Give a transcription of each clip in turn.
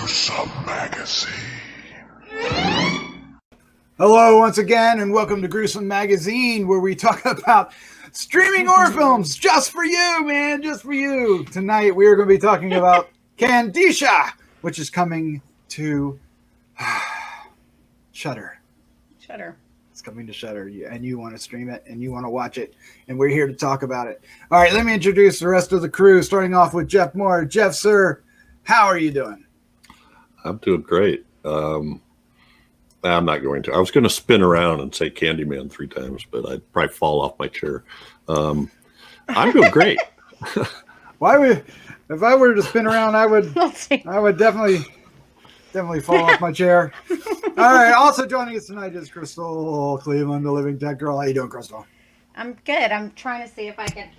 Gruesome Magazine. Hello once again, and welcome to Gruesome Magazine, where we talk about streaming horror films just for you, man, just for you. Tonight we are going to be talking about Kandisha, which is coming to Shudder. Shudder. It's coming to Shudder, and you want to stream it, and you want to watch it, and we're here to talk about it. All right, let me introduce the rest of the crew, starting off with Jeff Mohr. Jeff, sir, how are you doing? I'm doing great. I'm not going to. I was going to spin around and say Candyman 3 times, but I'd probably fall off my chair. I'm doing great. Why would, if I were to spin around, I would definitely fall off my chair. All right. Also joining us tonight is Crystal Cleveland, the living tech girl. How you doing, Crystal? I'm good. I'm trying to see if I can.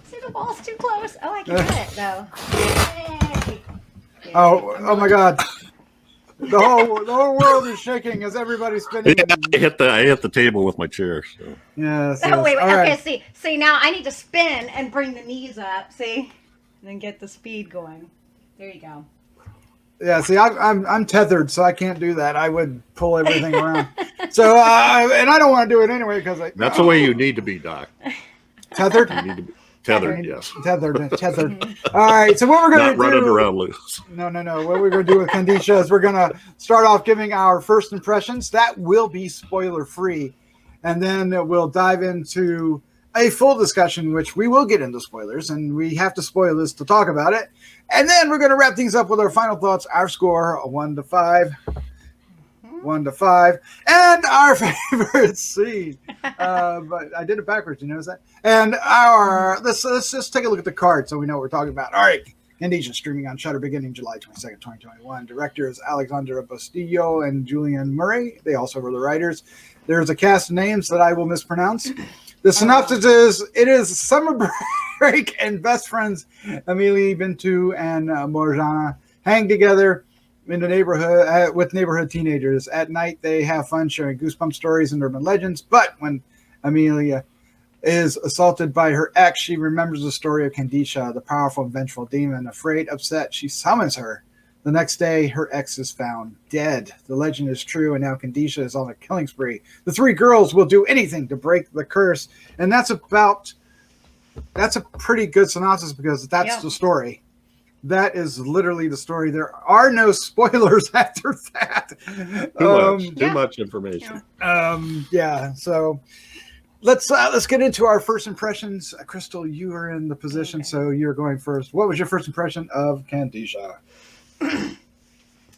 See, the ball's too close. Oh, I can get it though. Yay. Oh my God. The whole world is shaking as everybody's spinning. Yeah, I hit the table with my chair. So. Yes. Oh wait. All Okay. right. See. Now I need to spin and bring the knees up. See, and then get the speed going. There you go. Yeah. See, I'm tethered, so I can't do that. I would pull everything around. So, and I don't want to do it anyway because That's the way you need to be, Doc. Tethered. You need to be tethered. Yes. Tethered. All right. So what we're going to do? Not running around loose. No. What we're going to do with Kandisha is we're going to start off giving our first impressions. That will be spoiler free, and then we'll dive into a full discussion, which we will get into spoilers, and we have to spoil this to talk about it. And then we're going to wrap things up with our final thoughts, our score, 1 to 5. 1 to 5, and our favorite scene. But I did it backwards. You notice that? And let's just take a look at the card so we know what we're talking about. All right, Kandisha streaming on Shudder beginning July 22nd, 2021. Directors Alexandra Bustillo and Julian Murray. They also were the writers. There's a cast of names that I will mispronounce. The synopsis is: it is summer break and best friends Amélie, Bintou, and Morjana hang together in the neighborhood with neighborhood teenagers. At night, they have fun sharing goosebump stories and urban legends. But when Amélie is assaulted by her ex, she remembers the story of Kandisha, the powerful and vengeful demon. Afraid, upset, she summons her. The next day, her ex is found dead. The legend is true, and now Kandisha is on a killing spree. The 3 girls will do anything to break the curse, and that's a pretty good synopsis because that's the story. That is literally the story. There are no spoilers after that. Too much information. So let's get into our first impressions. Crystal, you are in the position, so you're going first. What was your first impression of Kandisha?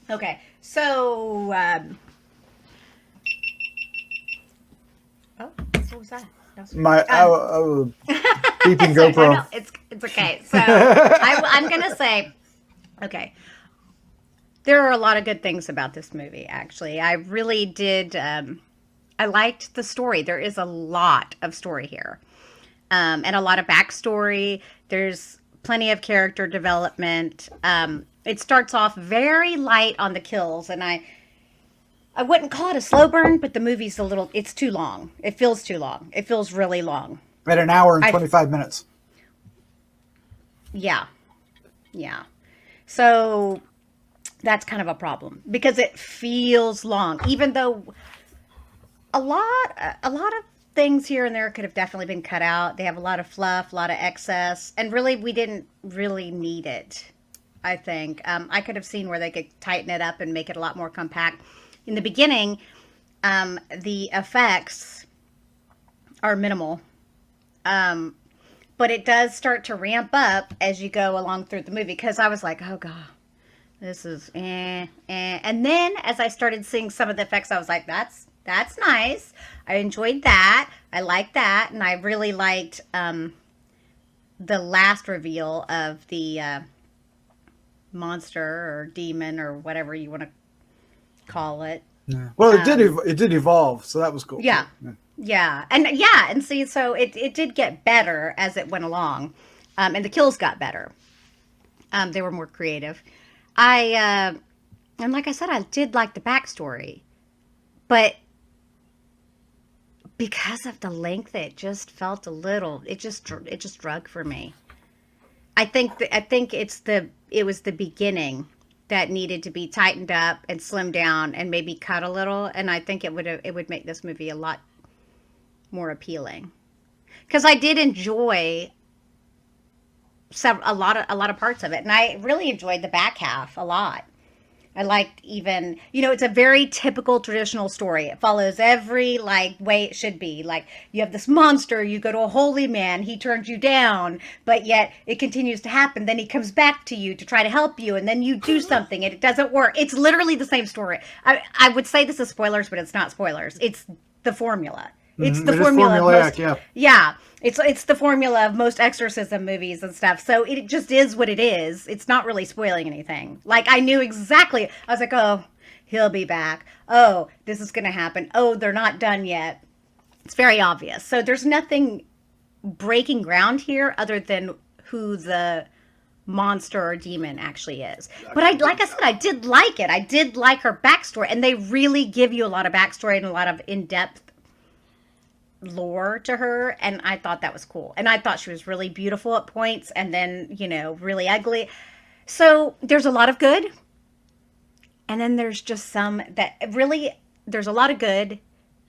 Okay, so what was that? My beeping GoPro. No, it's okay. So I'm gonna say, okay, there are a lot of good things about this movie. Actually, I really did. I liked the story. There is a lot of story here, and a lot of backstory. There's plenty of character development. It starts off very light on the kills, and I wouldn't call it a slow burn, but the movie's it's too long. It feels too long. It feels really long. At an hour and 25 minutes. Yeah. So that's kind of a problem because it feels long, even though a lot of things here and there could have definitely been cut out. They have a lot of fluff, a lot of excess, and really we didn't really need it. I think I could have seen where they could tighten it up and make it a lot more compact. In the beginning, the effects are minimal, but it does start to ramp up as you go along through the movie because I was like, oh God, this is And then as I started seeing some of the effects, I was like, that's nice. I enjoyed that. I liked that. And I really liked the last reveal of the monster or demon or whatever you want to call it. Yeah. Well, it did evolve, so that was cool. Yeah. And see, so it did get better as it went along, and the kills got better. They were more creative. And like I said, I did like the backstory, but because of the length, it just felt a little. It just drug for me. I think it was the beginning that needed to be tightened up and slimmed down and maybe cut a little. And I think it would make this movie a lot more appealing. Because I did enjoy a lot of parts of it, and I really enjoyed the back half a lot. I liked even, it's a very typical traditional story. It follows every way it should be. Like, you have this monster, you go to a holy man, he turns you down, but yet it continues to happen. Then he comes back to you to try to help you, and then you do something and it doesn't work. It's literally the same story. I would say this is spoilers, but it's not spoilers. It's the formula. It's the formula of most, yeah. It's the formula of most exorcism movies and stuff. So it just is what it is. It's not really spoiling anything. Like, I knew exactly. I was like, oh, he'll be back. Oh, this is going to happen. Oh, they're not done yet. It's very obvious. So there's nothing breaking ground here other than who the monster or demon actually is. But like I said, I did like it. I did like her backstory. And they really give you a lot of backstory and a lot of in-depth lore to her, and I thought that was cool. And I thought she was really beautiful at points, and then really ugly. So there's a lot of good, and then there's just some that really, there's a lot of good,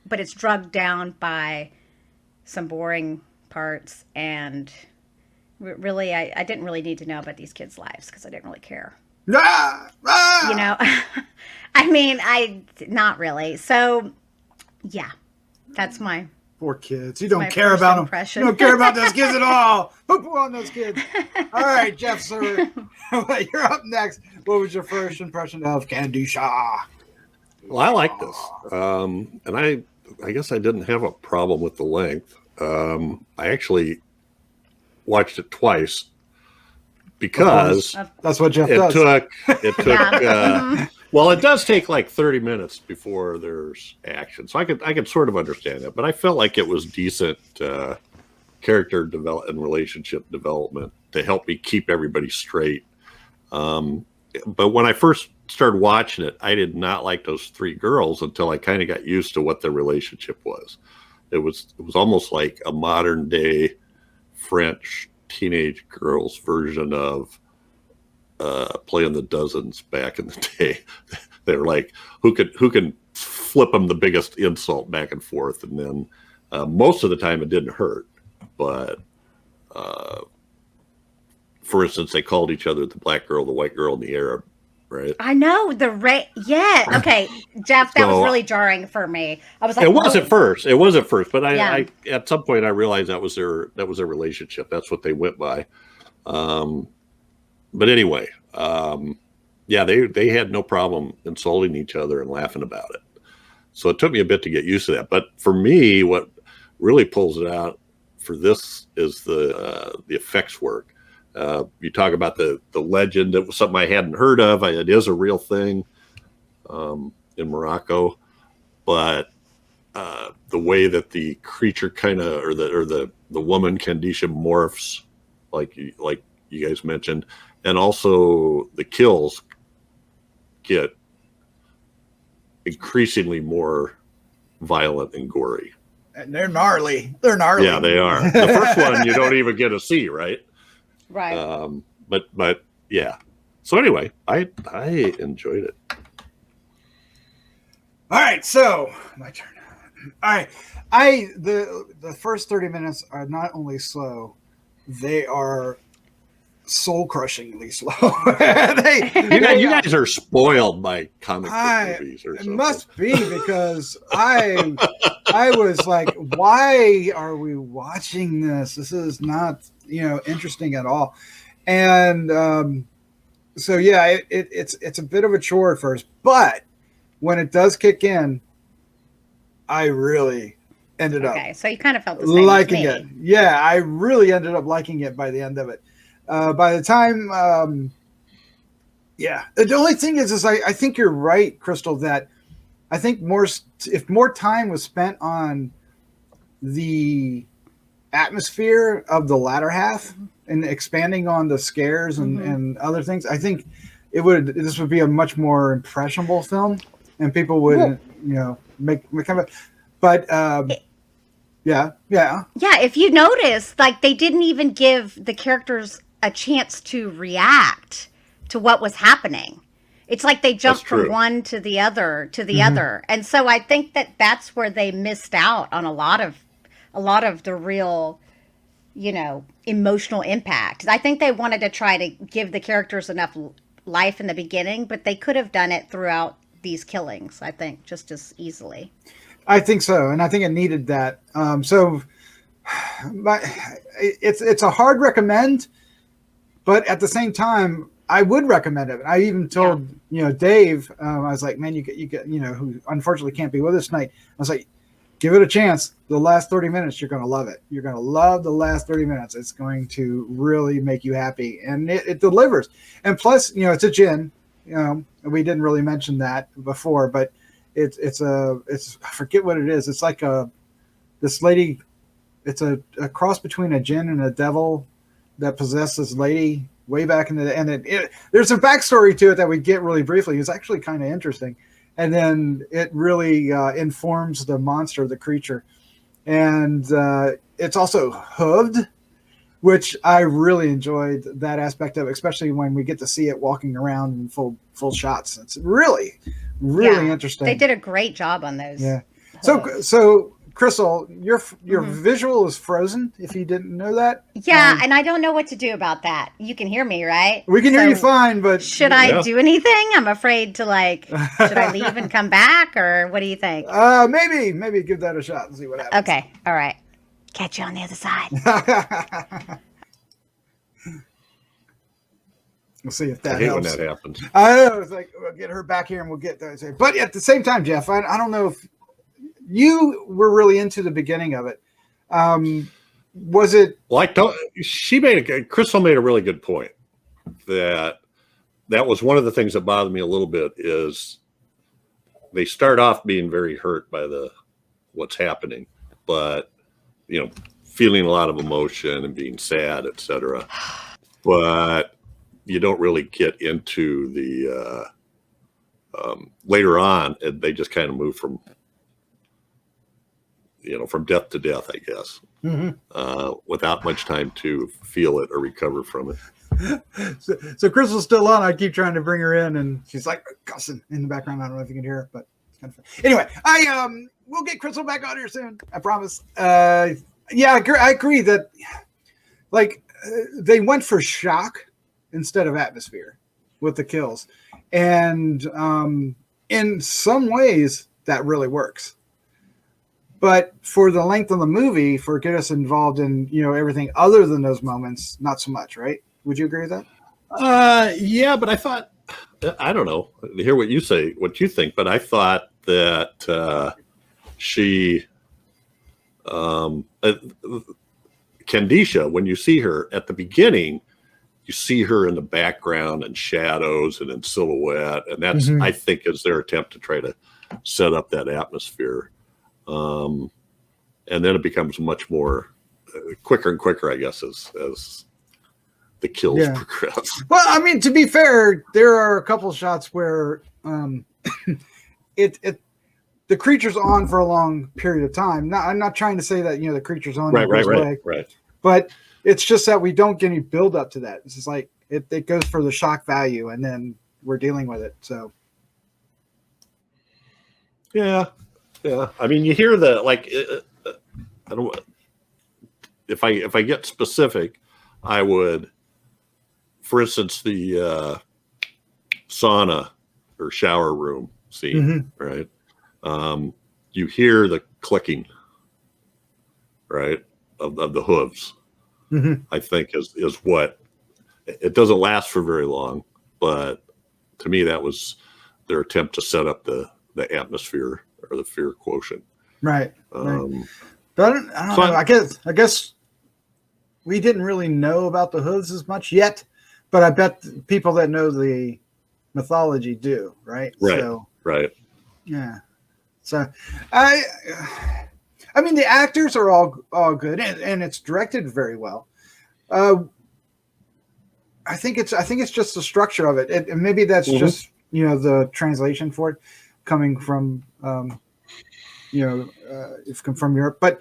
but it's drugged down by some boring parts. And really, I didn't really need to know about these kids' lives because I didn't really care. I mean, not really. So yeah, that's my poor kids. You don't care about them. You don't care about those kids at all. Poo-poo on those kids. All right, Jeff, sir. You're up next. What was your first impression of Kandisha? Well, I like this. And I guess I didn't have a problem with the length. I actually watched it because that's what Jeff does. It took well, it does take like 30 minutes before there's action, so I could sort of understand it, but I felt like it was decent character development and relationship development to help me keep everybody straight. But when I first started watching it, I did not like those three girls until I kind of got used to what their relationship was. It was almost like a modern day French teenage girls version of playing the dozens back in the day. They're like, who can flip them the biggest insult back and forth, and then most of the time it didn't hurt. But for instance, they called each other the black girl, the white girl, and the Arab. Right? I know yeah. Okay, Jeff, that was really jarring for me. I was like, it was at first, but I at some point I realized that was their relationship. That's what they went by. But anyway, they had no problem insulting each other and laughing about it. So it took me a bit to get used to that. But for me, what really pulls it out for this is the effects work. You talk about the legend. It was something I hadn't heard of. It is a real thing in Morocco, but the way that the creature kind of, or the woman Kandisha morphs, like you guys mentioned, and also the kills get increasingly more violent and gory. And they're gnarly. Yeah, they are. The first one you don't even get to see, right? Right. But yeah. So anyway, I enjoyed it. All right, so my turn. All right. The first 30 minutes are not only slow, they are soul-crushingly slow. You guys are spoiled by comic book movies or something. It must be, because I was like, why are we watching this? This is not, interesting at all. And so yeah, it's a bit of a chore at first, but when it does kick in, I really ended up so you kind of felt the same liking it. Yeah, I really ended up liking it by the end of it. By the time, the only thing is I think you're right, Crystal, that I think if more time was spent on the atmosphere of the latter half and expanding on the scares and other things, I think this would be a much more impressionable film, and people would make kind of. But yeah. If you notice, like, they didn't even give the characters a chance to react to what was happening. It's like they jump That's from true. one to the other and so I think that that's where they missed out on a lot of the real, emotional impact. I think they wanted to try to give the characters enough life in the beginning, but they could have done it throughout these killings, I think, just as easily. I think so, and I think it needed that. It's a hard recommend, but at the same time, I would recommend it. I even told Dave, I was like, man, you get who unfortunately can't be with us tonight. I was like, give it a chance. The last 30 minutes, you're going to love it. You're going to love the last 30 minutes. It's going to really make you happy, and it delivers. And plus, it's a djinn. We didn't really mention that before, but it's I forget what it is. It's like this lady. It's a cross between a djinn and a devil that possessed this lady way back in the, and there's a backstory to it that we get really briefly. It's actually kind of interesting. And then it really informs the monster, the creature. And it's also hooved, which I really enjoyed that aspect of it, especially when we get to see it walking around in full shots. It's really interesting. They did a great job on those. Yeah. So Crystal, your visual is frozen, if you didn't know that. Yeah, and I don't know what to do about that. You can hear me, right? We can hear you fine, but... Should I do anything? I'm afraid to, should I leave and come back, or what do you think? Maybe give that a shot and see what happens. Okay, all right. Catch you on the other side. We'll see if that I hate helps. when that happens. I know, it's like, we'll get her back here and we'll get that. But at the same time, Jeff, I don't know if you were really into the beginning of it. Was it? Well, Crystal made a really good point that was one of the things that bothered me a little bit is they start off being very hurt by what's happening, but feeling a lot of emotion and being sad, etc. But you don't really get into the later on, and they just kind of move from death to death, I guess, without much time to feel it or recover from it. So Crystal's still on. I keep trying to bring her in, and she's like cussing in the background. I don't know if you can hear her, but it's kind of fun. Anyway, we'll get Crystal back on here soon. I promise. I agree that they went for shock instead of atmosphere with the kills, and in some ways that really works. But for the length of the movie, for get us involved in everything other than those moments, not so much, right? Would you agree with that? Yeah, but I thought, I don't know, to hear what you say, what you think, but I thought that she, Kandisha, when you see her at the beginning, you see her in the background and shadows and in silhouette, and that's I think is their attempt to try to set up that atmosphere. And then it becomes much more quicker and quicker, I guess, as the kills progress. Well, I mean, to be fair, there are a couple shots where the creature's on for a long period of time. I'm not trying to say that the creature's on right, but it's just that we don't get any build up to that. It's just like it goes for the shock value, and then we're dealing with it. So yeah. I mean, you hear I don't. If I get specific, I would, for instance, the sauna or shower room scene, right? You hear the clicking, right, of the hooves. I think is what it doesn't last for very long, but to me that was their attempt to set up the atmosphere or the fear quotient. Right. But I don't know. I guess we didn't really know about the hooves as much yet, but I bet people that know the mythology do, right? Right. Yeah. So I mean, the actors are all good, and it's directed very well. I think it's just the structure of it, and maybe that's just the translation for it coming from from Europe. But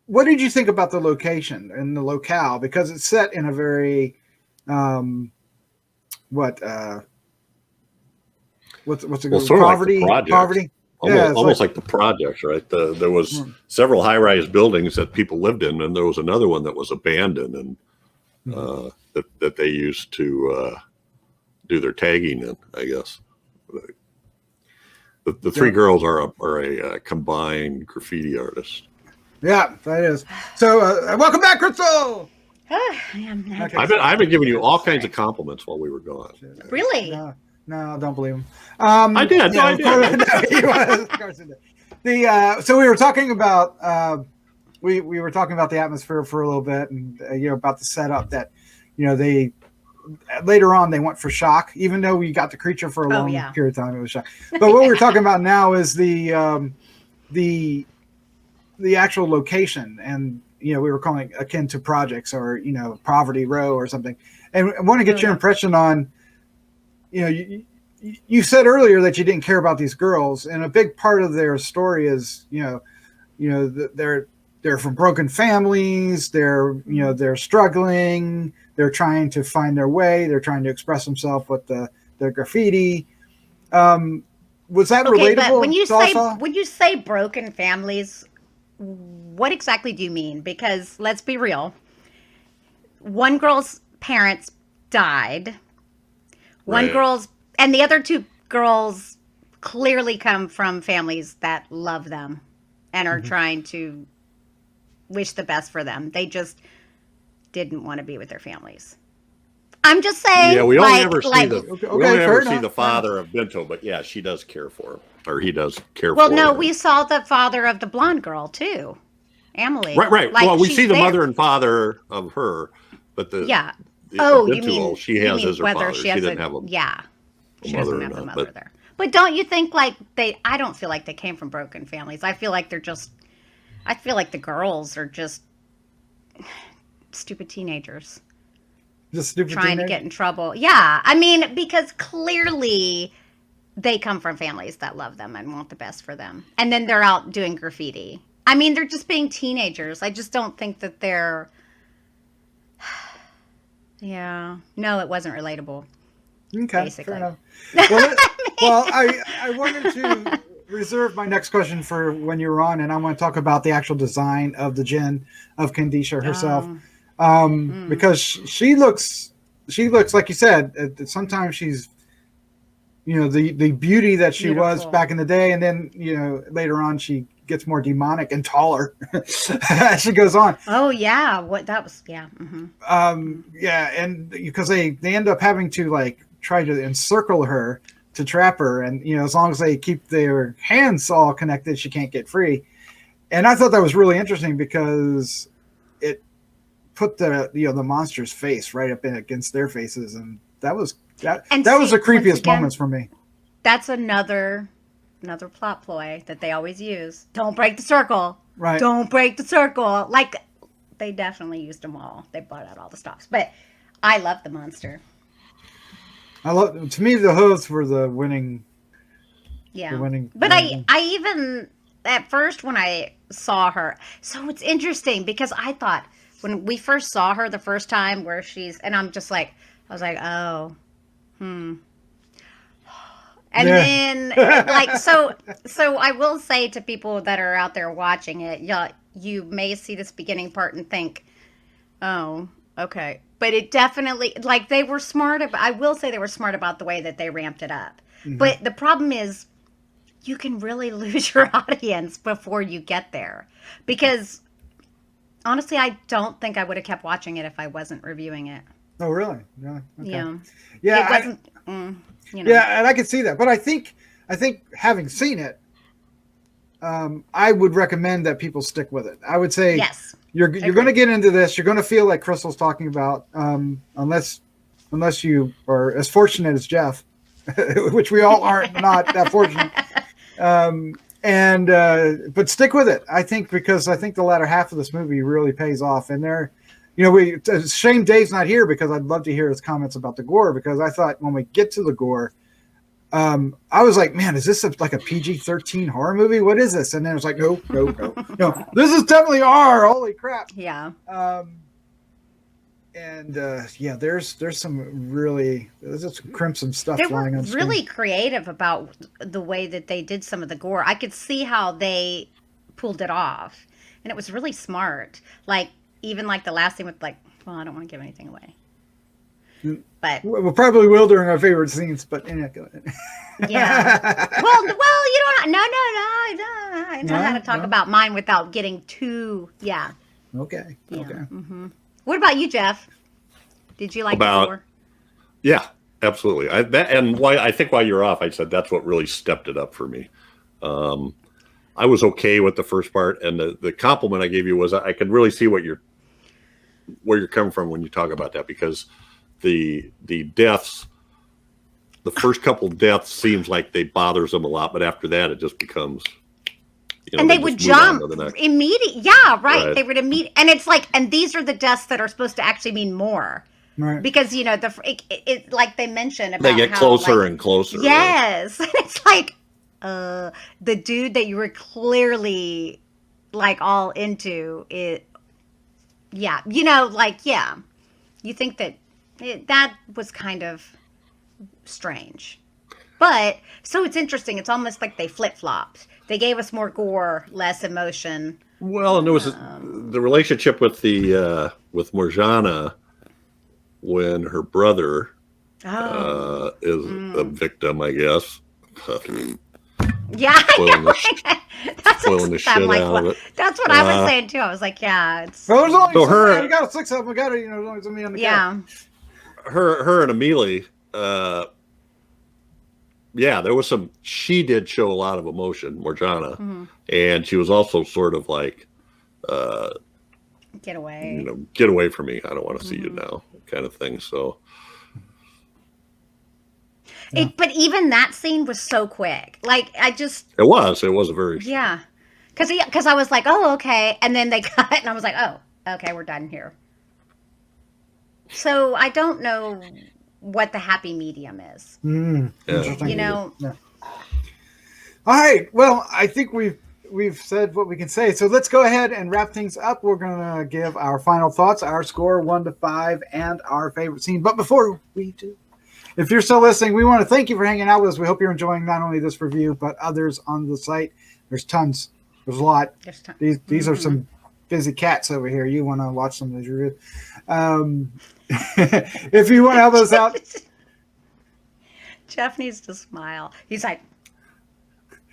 what did you think about the location and the locale? Because it's set in a very what's a Well, good sort of like poverty? the projects. Poverty. Almost like the projects, right? There was several high-rise buildings that people lived in, and there was another one that was abandoned, and that they used to do their tagging in, I guess. The three girls are a combined graffiti artist. Yeah, that is. So, welcome back, Crystal. I've been giving you all kinds of compliments while we were gone. Really? No, don't believe him. I did. Yeah, of course he did. So we were talking about we were talking about the atmosphere for a little bit, and about the setup that they later on they went for shock, even though we got the creature for a long period of time. It was shock. But what we're talking about now is the actual location, and we were calling it akin to projects or Poverty Row or something. And I want to get your impression on. You said earlier that you didn't care about these girls, and a big part of their story is, they're from broken families. They're struggling. They're trying to find their way. They're trying to express themselves with their graffiti. Was that relatable? But when you say broken families, what exactly do you mean? Because let's be real. One girl's parents died. One girl's, and the other two girls clearly come from families that love them and are trying to wish the best for them. They just didn't want to be with their families. I'm just saying. Yeah, we only ever see the father of Bintou, but yeah, she does care for him, or he does care for her. Well, no, we saw the father of the blonde girl too, Amélie. Right. Like, well, we see the mother and father of her, but the Bintou, you mean she has as her father. She doesn't have a she doesn't have the mother there. But don't you think I don't feel like they came from broken families. I feel like the girls are just stupid teenagers. Just stupid trying to get in trouble. Yeah. I mean, because clearly they come from families that love them and want the best for them. And then they're out doing graffiti. I mean, they're just being teenagers. I just don't think that they're... Yeah. No, it wasn't relatable. Okay, basically. fair enough. Well, I wanted to reserve my next question for when you were on, and I want to talk about the actual design of the djinn of Kandisha herself. Because she looks like you said, sometimes she's the beauty that she was back in the day, and then later on she gets more demonic and taller as she goes on. Oh yeah, and because they end up having to try to encircle her to trap her, and as long as they keep their hands all connected, she can't get free. And I thought that was really interesting because it put the monster's face right up against their faces, and that was the creepiest moments for me. That's another plot ploy that they always use. Don't break the circle. Right. Don't break the circle. Like, they definitely used them all. They brought out all the stops. But I love the monster. To me, the hooves were the winning. Yeah. The winning. But I even at first when I saw her, so it's interesting because I thought when we first saw her the first time where and I'm just like, I was like, oh, And then, so I will say to people that are out there watching it, you may see this beginning part and think, oh, okay. But it definitely, they were smart. I will say they were smart about the way that they ramped it up. Mm-hmm. But the problem is, you can really lose your audience before you get there. Because, honestly, I don't think I would have kept watching it if I wasn't reviewing it. Oh, really? Yeah. Okay. Yeah. It wasn't... Yeah, and I can see that. But I think having seen it, I would recommend that people stick with it. I would say yes, you're going to get into this. You're going to feel like Crystal's talking about, unless you are as fortunate as Jeff, which we all aren't not that fortunate. But stick with it. I think because the latter half of this movie really pays off, and it's a shame Dave's not here because I'd love to hear his comments about the gore, because I thought when we get to the gore, I was like, man, is this like a PG-13 horror movie? What is this? And then it was like, no, this is definitely R. Holy crap. Yeah. And yeah, there's some crimson stuff They were flying on screen. really creative about the way that they did some of the gore. I could see how they pulled it off, and it was really smart. Like even like the last thing with like, well, I don't want to give anything away, but We probably will during our favorite scenes, but go ahead. yeah. Well, you don't. No. I know how to talk about mine without getting too. Yeah. Okay. Yeah. Okay. Mm-hmm. What about you, Jeff? Did you like the gore? Yeah, absolutely. I think while you're off, I said that's what really stepped it up for me. I was okay with the first part, and the compliment I gave you was I could really see where you're coming from when you talk about that, because the deaths, the first couple deaths seems like they bothers them a lot, but after that it just becomes, and they would jump immediately. Yeah, right. They would immediately, and it's like, and these are the deaths that are supposed to actually mean more. Right. Because it like they mentioned about they get closer and closer. Yes, and it's like the dude that you were clearly like all into it. Yeah, you think that that was kind of strange, but so it's interesting. It's almost like they flip flopped. They gave us more gore, less emotion. Well, and there was the relationship with with Morjana when her brother is a victim, I guess. Yeah, spoiling the shit out of it. That's what I was saying too. I was like, yeah, it's. Well, there's only her. We got 6 of them. We got there's only somebody on the couch. Her and Amélie. Yeah, there was some. She did show a lot of emotion, Morjana, and she was also sort of like, get away. Get away from me. I don't want to see you now, kind of thing. So. But even that scene was so quick. Like it was a very because I was like, oh, okay, and then they cut, and I was like, oh, okay, we're done here. So I don't know what the happy medium is. Interesting. Yeah. All right. Well, I think we've said what we can say. So let's go ahead and wrap things up. We're gonna give our final thoughts, our score 1 to 5, and our favorite scene. But before we do, if you're still listening, we want to thank you for hanging out with us. We hope you're enjoying not only this review, but others on the site. There's tons. There's a lot. These are some busy cats over here. You want to watch some of these reviews. If you want to help us out. Jeff needs to smile. He's like.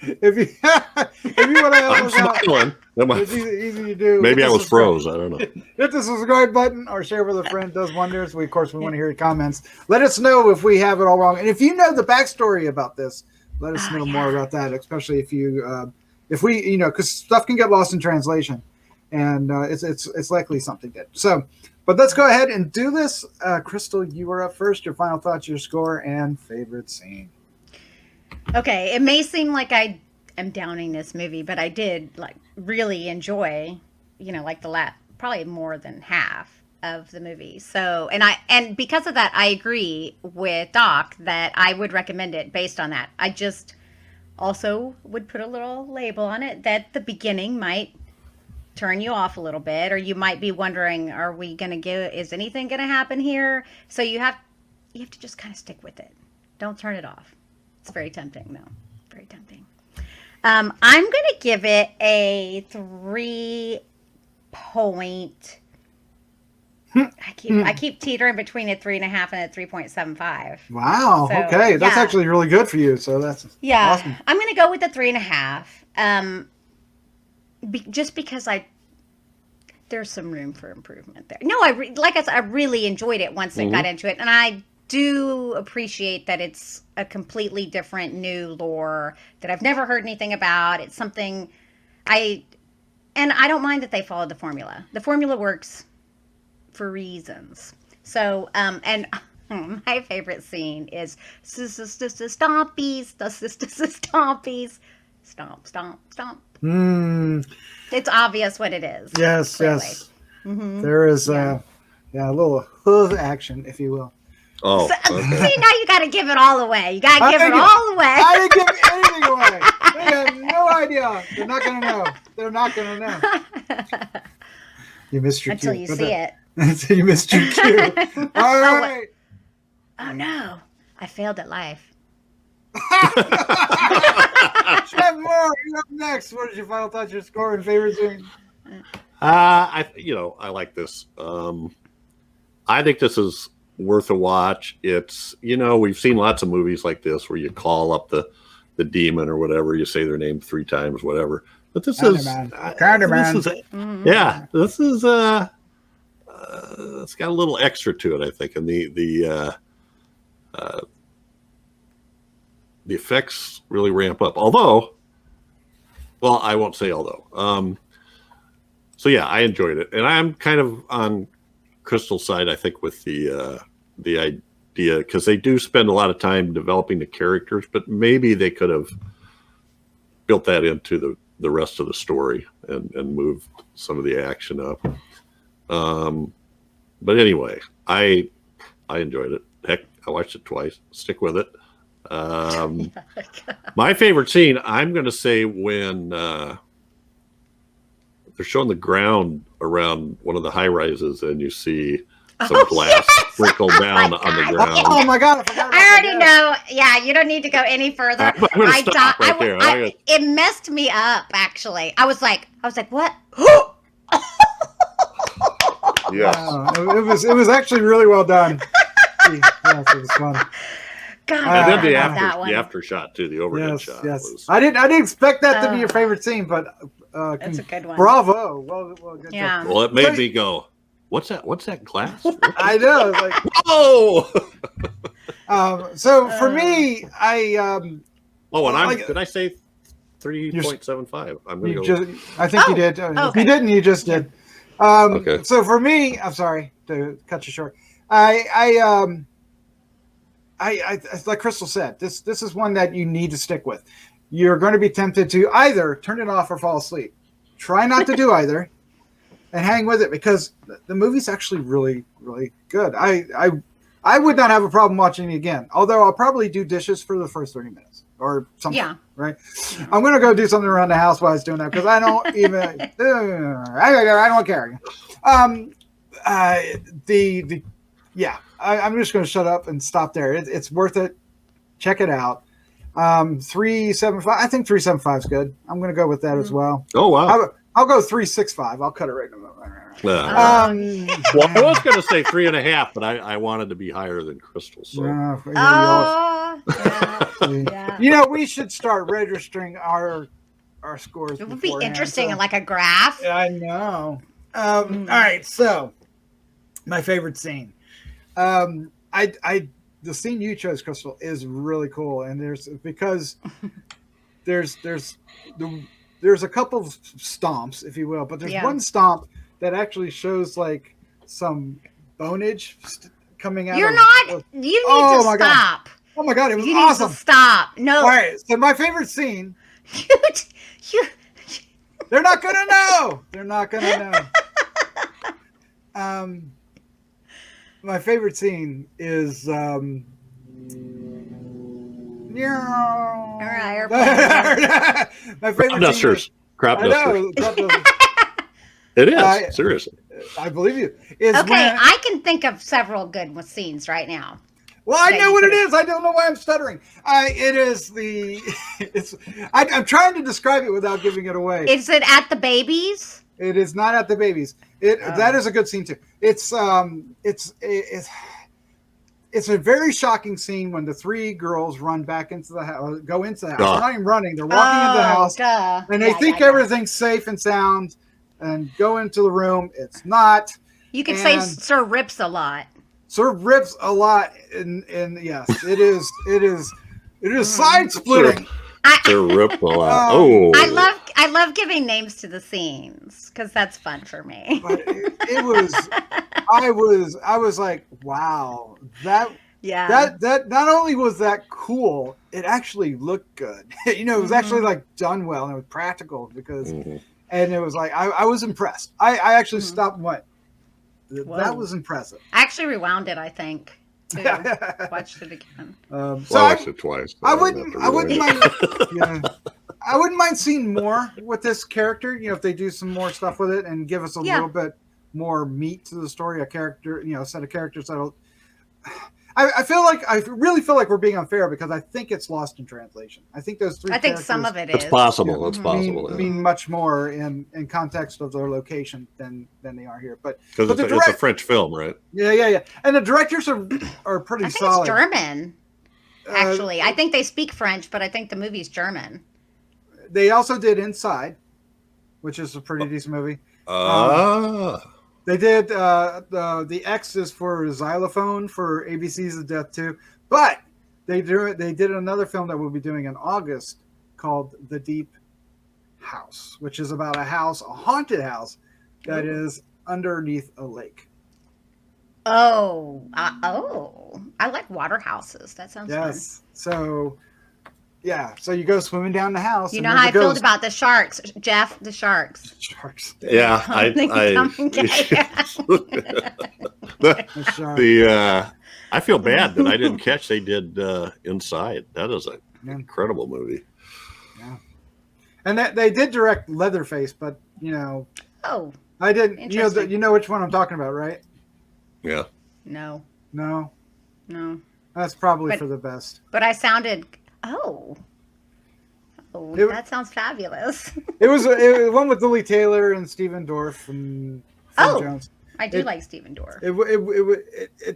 If you want to help I'm us smiling. out, it's easy to do. Maybe I was froze. I don't know. Hit the subscribe button or share with a friend. Does wonders. We want to hear your comments. Let us know if we have it all wrong, and if you know the backstory about this, let us know more about that. Especially if you, because stuff can get lost in translation, and it's likely something did. So, but let's go ahead and do this. Crystal, you are up first. Your final thoughts, your score, and favorite scene. Okay, it may seem like I am downing this movie, but I did really enjoy, like probably more than half of the movie. So, and because of that, I agree with Doc that I would recommend it based on that. I just also would put a little label on it that the beginning might turn you off a little bit, or you might be wondering, is anything going to happen here? So you have to just kind of stick with it. Don't turn it off. It's very tempting, though. Very tempting. I'm going to give it a 3 point. I keep teetering between a 3.5 and a 3.75. Wow. So, okay, that's actually really good for you. So that's awesome. I'm going to go with the 3.5. Just because there's some room for improvement there. No, like I said, I really enjoyed it once I got into it, and I do appreciate that it's a completely different new lore that I've never heard anything about. It's something I don't mind that they followed the formula. The formula works for reasons. So, and my favorite scene is stompies, stomp, stomp, stomp. It's obvious what it is. Yes, clearly. Yes. Mm-hmm. There is a little hoof action, if you will. Oh, okay. See, now you got to give it all away. You got to give it all away. I didn't give anything away. They have no idea. They're not going to know. You missed your until cue. You see it. So you missed your cue. All right. Oh no, I failed at life. Chef Mohr, you're up next. What is your final thoughts, your score, and favorite scene? I like this. I think this is worth a watch. It's, we've seen lots of movies like this where you call up the demon or whatever, you say their name 3 times, whatever. But this is, it's got a little extra to it, I think, and the effects really ramp up. Although, well, I won't say although. So yeah, I enjoyed it, and I'm kind of on Crystal's side, I think, with the idea, because they do spend a lot of time developing the characters, but maybe they could have built that into the rest of the story and moved some of the action up. But anyway, I enjoyed it. Heck, I watched it twice. Stick with it. My favorite scene, I'm going to say when they're showing the ground around one of the high rises, and you see some glass sprinkled down on the ground. Oh my God! I already know. Yeah, you don't need to go any further. I'm gonna stop right there. It messed me up. Actually, I was like, what? Yes. It was actually really well done. Yes, it was fun. God, And then the after shot too, the overhead shot. Yes. Was, I didn't expect that to be your favorite scene, but that's a good one. Bravo. Well, good Yeah. job. well, it made me go, "What's that? What's that glass?" I know. Like, Oh. so for me, and did I say 3.75? I'm gonna go. I think you did. If okay. you didn't, you just did. Okay. So for me, I'm sorry to cut you short. I like Crystal said, this is one that you need to stick with. You're going to be tempted to either turn it off or fall asleep. Try not to do either, and hang with it, because the movie's actually really, really good. I would not have a problem watching it again, although I'll probably do dishes for the first 30 minutes or something. Yeah. Right. I'm going to go do something around the house while I was doing that, because I don't even. I don't care. I'm just going to shut up and stop there. It's worth it. Check it out. 3.75. I think 3.75 is good. I'm going to go with that as well. Oh wow! I'll go 3.65. I'll cut it right now. Well, I was going to say 3.5, but I wanted to be higher than Crystal. So. Yeah. We should start registering our scores. It would be interesting, like a graph. I know. All right, so my favorite scene. The scene you chose, Crystal, is really cool, and there's a couple of stomps, if you will, but there's one stomp that actually shows like some bonage coming out. You need to stop. God. Oh my God, it was you awesome. Need to stop. No. All right, so my favorite scene. They're not gonna know. They're not gonna know. My favorite scene is All right, my favorite crop dusters. Crop dusters. It is, seriously. I believe you. I can think of several good scenes right now. Well, I know what it is. I don't know why I'm stuttering. It is I'm trying to describe it without giving it away. Is it at the babies? It is not at the babies. That is a good scene too. It's a very shocking scene when the 3 girls run back into the house, go into the house. They're not even running. They're walking into the house, and they think everything's safe and sound, and go into the room. It's not. You could say Sir Rips a lot. Sir Rips a lot, and yes, it is side splitting. Sir Rip a lot. I love giving names to the scenes because that's fun for me. But it was. I was like, wow, that not only was that cool, it actually looked good. It was actually like done well, and it was practical because, and it was like I was impressed. I actually stopped and went. That was impressive. I actually rewound it, I think. Watched it again. I watched it twice. I wouldn't mind. I wouldn't mind seeing more with this character. If they do some more stuff with it and give us a little bit more meat to the story, a character, a set of characters that'll. I really feel like we're being unfair because I think it's lost in translation. I think those three. I think some of it It's is possible. It's possible. Mean much more in context of their location than they are here. But because it's a French film, right? Yeah. And the directors are pretty I think solid. It's German. Actually, I think they speak French, but I think the movie's German. They also did Inside, which is a pretty decent movie. They did the X is for Xylophone for ABC's of Death too, but they did another film that we'll be doing in August called The Deep House, which is about a haunted house that is underneath a lake. Oh, I like water houses. That sounds fun. So. Yeah, so you go swimming down the house. You know how I feel about the sharks, Jeff. The sharks. Sharks. Yeah, I feel bad that I didn't catch they did Inside. That is an incredible movie. Yeah, and they did direct Leatherface, but Oh, I didn't. You know which one I'm talking about, right? Yeah. No. That's probably for the best. But I sounded. That sounds fabulous. It was one with Lily Taylor and Stephen Dorff and Phil Jones. I do like Stephen Dorff.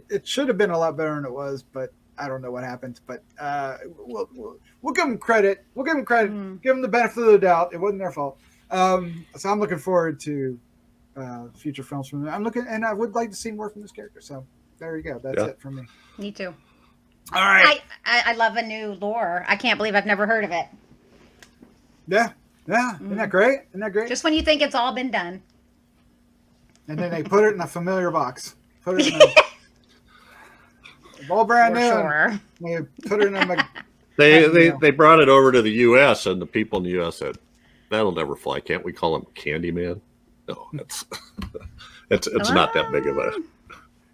It should have been a lot better than it was, but I don't know what happened. But we'll give them credit. We'll give them credit. Give them the benefit of the doubt. It wasn't their fault. So I'm looking forward to future films from them. And I would like to see more from this character. So there you go. That's it for me. Me too. All right. I love a new lore. I can't believe I've never heard of it. Yeah. Isn't that great? Just when you think it's all been done. And then they put it in a familiar box. Put it in all brand new. Sure. They put it in a. They brought it over to the U.S. and the people in the U.S. said, "That'll never fly. Can't we call him Candyman?" No, it's not that big of a.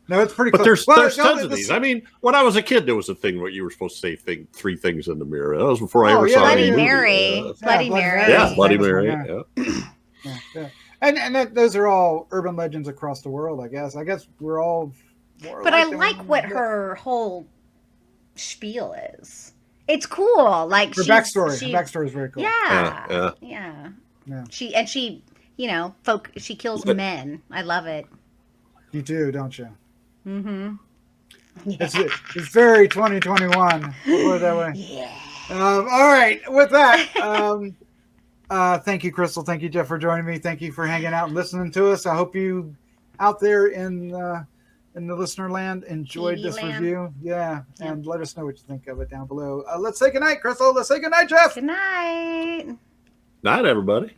No, it's pretty. But there's tons of these. I mean, when I was a kid, there was a thing where you were supposed to say three things in the mirror. That was before I ever saw Bloody any Mary. movie. Bloody Mary. Yeah, Bloody Mary. Yeah. And those are all urban legends across the world, I guess. I guess we're all. But I like what her whole spiel is. It's cool. Like her backstory. Her backstory is very cool. Yeah. She she kills men. I love it. You do, don't you? Mm-hmm. Yeah. It's very 2021. Put it that way. Yeah. All right. With that, thank you, Crystal. Thank you, Jeff, for joining me. Thank you for hanging out and listening to us. I hope you out there in the listener land enjoyed TV this land. review. Yeah. And let us know what you think of it down below. Let's say goodnight, Crystal. Let's say goodnight, Jeff. Good night. Night, everybody.